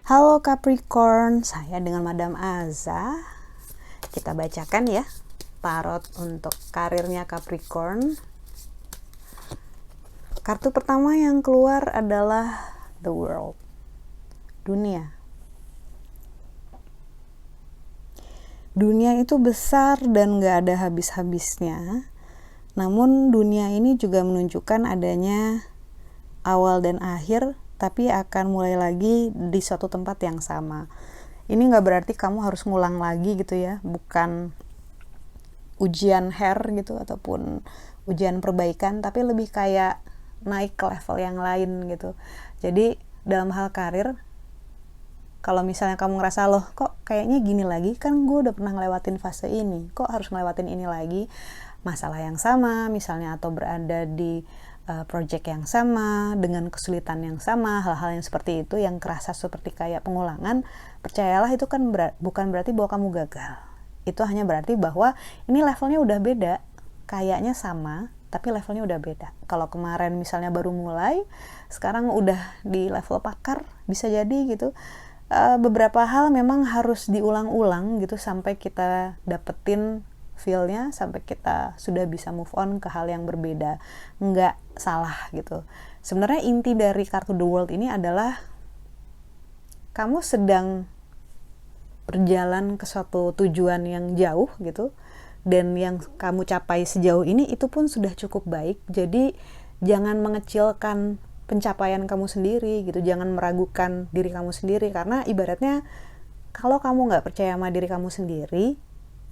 Halo Capricorn, saya dengan Madam Aza. Kita bacakan ya tarot untuk karirnya Capricorn. Kartu pertama yang keluar adalah The World, dunia. Dunia itu besar dan gak ada habis-habisnya. Namun dunia ini juga menunjukkan adanya awal dan akhir, tapi akan mulai lagi di suatu tempat yang sama. Ini nggak berarti kamu harus ngulang lagi gitu ya, bukan ujian hair gitu ataupun ujian perbaikan, tapi lebih kayak naik ke level yang lain gitu. Jadi dalam hal karir, kalau misalnya kamu ngerasa loh kok kayaknya gini lagi, kan gue udah pernah ngelewatin fase ini, kok harus ngelewatin ini lagi, masalah yang sama misalnya, atau berada di project yang sama, dengan kesulitan yang sama, hal-hal yang seperti itu yang kerasa seperti kayak pengulangan, percayalah itu kan bukan berarti bahwa kamu gagal. Itu hanya berarti bahwa ini levelnya udah beda, kayaknya sama, tapi levelnya udah beda. Kalau kemarin misalnya baru mulai, sekarang udah di level pakar, bisa jadi gitu. Beberapa hal memang harus diulang-ulang gitu sampai kita dapetin feel-nya, sampai kita sudah bisa move on ke hal yang berbeda. Nggak salah gitu. Sebenarnya inti dari kartu The World ini adalah kamu sedang berjalan ke suatu tujuan yang jauh gitu, dan yang kamu capai sejauh ini itu pun sudah cukup baik. Jadi jangan mengecilkan pencapaian kamu sendiri gitu, jangan meragukan diri kamu sendiri, karena ibaratnya kalau kamu nggak percaya sama diri kamu sendiri,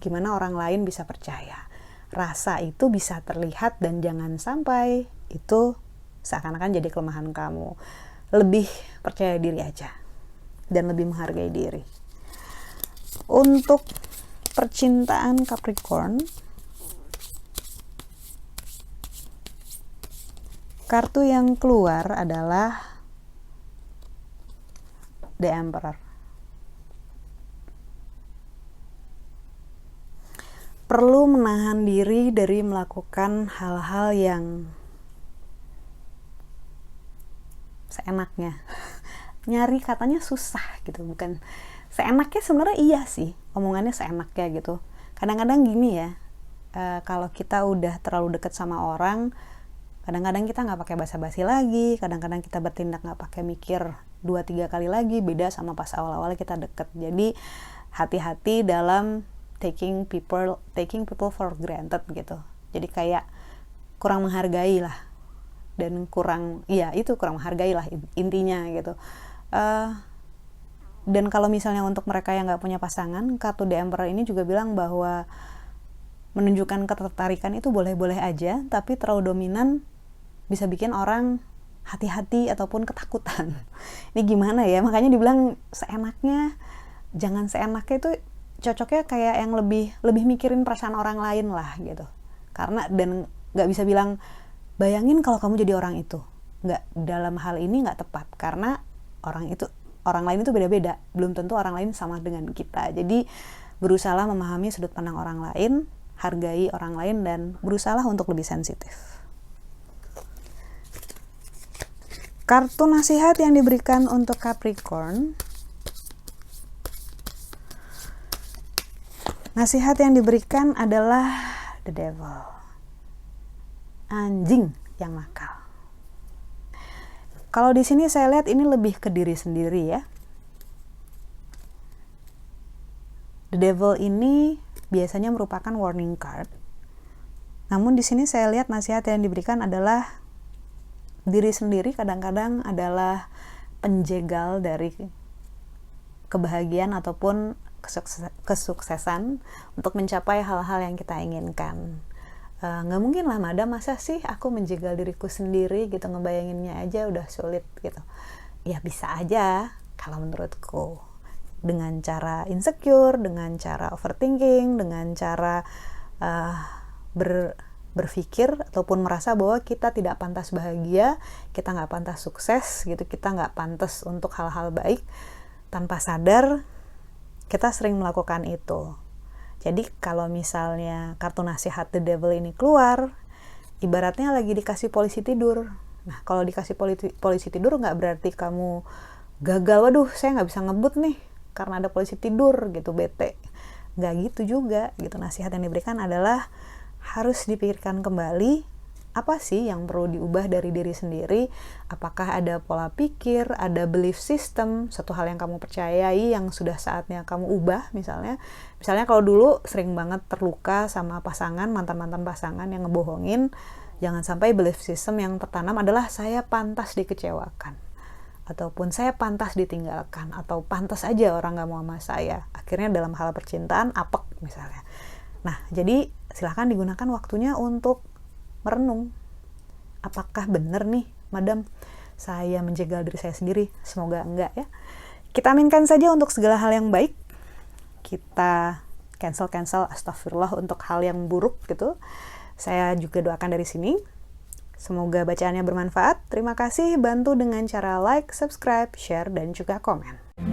gimana orang lain bisa percaya? Rasa itu bisa terlihat, dan jangan sampai itu seakan-akan jadi kelemahan kamu. Lebih percaya diri aja dan lebih menghargai diri. Untuk percintaan Capricorn, kartu yang keluar adalah The Emperor. Perlu menahan diri dari melakukan hal-hal yang seenaknya. Nyari katanya susah gitu, bukan seenaknya, sebenarnya iya sih, omongannya seenaknya gitu. Kadang-kadang gini ya, kalau kita udah terlalu dekat sama orang, kadang-kadang kita nggak pakai basa-basi lagi, kadang-kadang kita bertindak nggak pakai mikir 2-3 kali lagi, beda sama pas awal-awal kita deket. Jadi hati-hati dalam taking people for granted gitu. Jadi kayak kurang menghargai lah, dan kurang menghargai lah intinya gitu. Dan kalau misalnya untuk mereka yang nggak punya pasangan, kartu The Emperor ini juga bilang bahwa menunjukkan ketertarikan itu boleh-boleh aja, tapi terlalu dominan bisa bikin orang hati-hati ataupun ketakutan. Ini gimana ya? Makanya dibilang seenaknya, jangan seenaknya itu cocoknya kayak yang lebih mikirin perasaan orang lain lah gitu. Karena, dan nggak bisa bilang bayangin kalau kamu jadi orang itu, nggak, dalam hal ini nggak tepat, karena orang lain itu beda-beda, belum tentu orang lain sama dengan kita. Jadi berusahalah memahami sudut pandang orang lain, hargai orang lain, dan berusahalah untuk lebih sensitif. Kartu nasihat yang diberikan untuk Capricorn. Nasihat yang diberikan adalah The Devil, anjing yang nakal. Kalau di sini saya lihat ini lebih ke diri sendiri ya. The Devil ini biasanya merupakan warning card. Namun di sini saya lihat nasihat yang diberikan adalah diri sendiri kadang-kadang adalah penjegal dari kebahagiaan ataupun kesuksesan untuk mencapai hal-hal yang kita inginkan. Nggak mungkin lah Madam, masa sih aku menjegal diriku sendiri gitu, ngebayanginnya aja udah sulit gitu. Ya bisa aja kalau menurutku, dengan cara insecure, dengan cara overthinking, dengan cara berpikir ataupun merasa bahwa kita tidak pantas bahagia, kita nggak pantas sukses gitu, kita nggak pantas untuk hal-hal baik. Tanpa sadar kita sering melakukan itu. Jadi kalau misalnya kartu nasihat The Devil ini keluar, ibaratnya lagi dikasih polisi tidur. Nah, kalau dikasih polisi tidur nggak berarti kamu gagal, waduh saya nggak bisa ngebut nih karena ada polisi tidur gitu, bete. Nggak gitu juga gitu. Nasihat yang diberikan adalah harus dipikirkan kembali, apa sih yang perlu diubah dari diri sendiri. Apakah ada pola pikir, ada belief system, satu hal yang kamu percayai yang sudah saatnya kamu ubah. Misalnya kalau dulu sering banget terluka sama pasangan, mantan pasangan yang ngebohongin, jangan sampai belief system yang tertanam adalah saya pantas dikecewakan, ataupun saya pantas ditinggalkan, atau pantas aja orang gak mau sama saya. Akhirnya dalam hal percintaan apek misalnya. Nah, jadi silahkan digunakan waktunya untuk merenung. Apakah benar nih, Madam, saya menjegal diri saya sendiri? Semoga enggak ya. Kita aminkan saja untuk segala hal yang baik. Kita cancel astagfirullah untuk hal yang buruk gitu. Saya juga doakan dari sini. Semoga bacaannya bermanfaat. Terima kasih, bantu dengan cara like, subscribe, share, dan juga komen.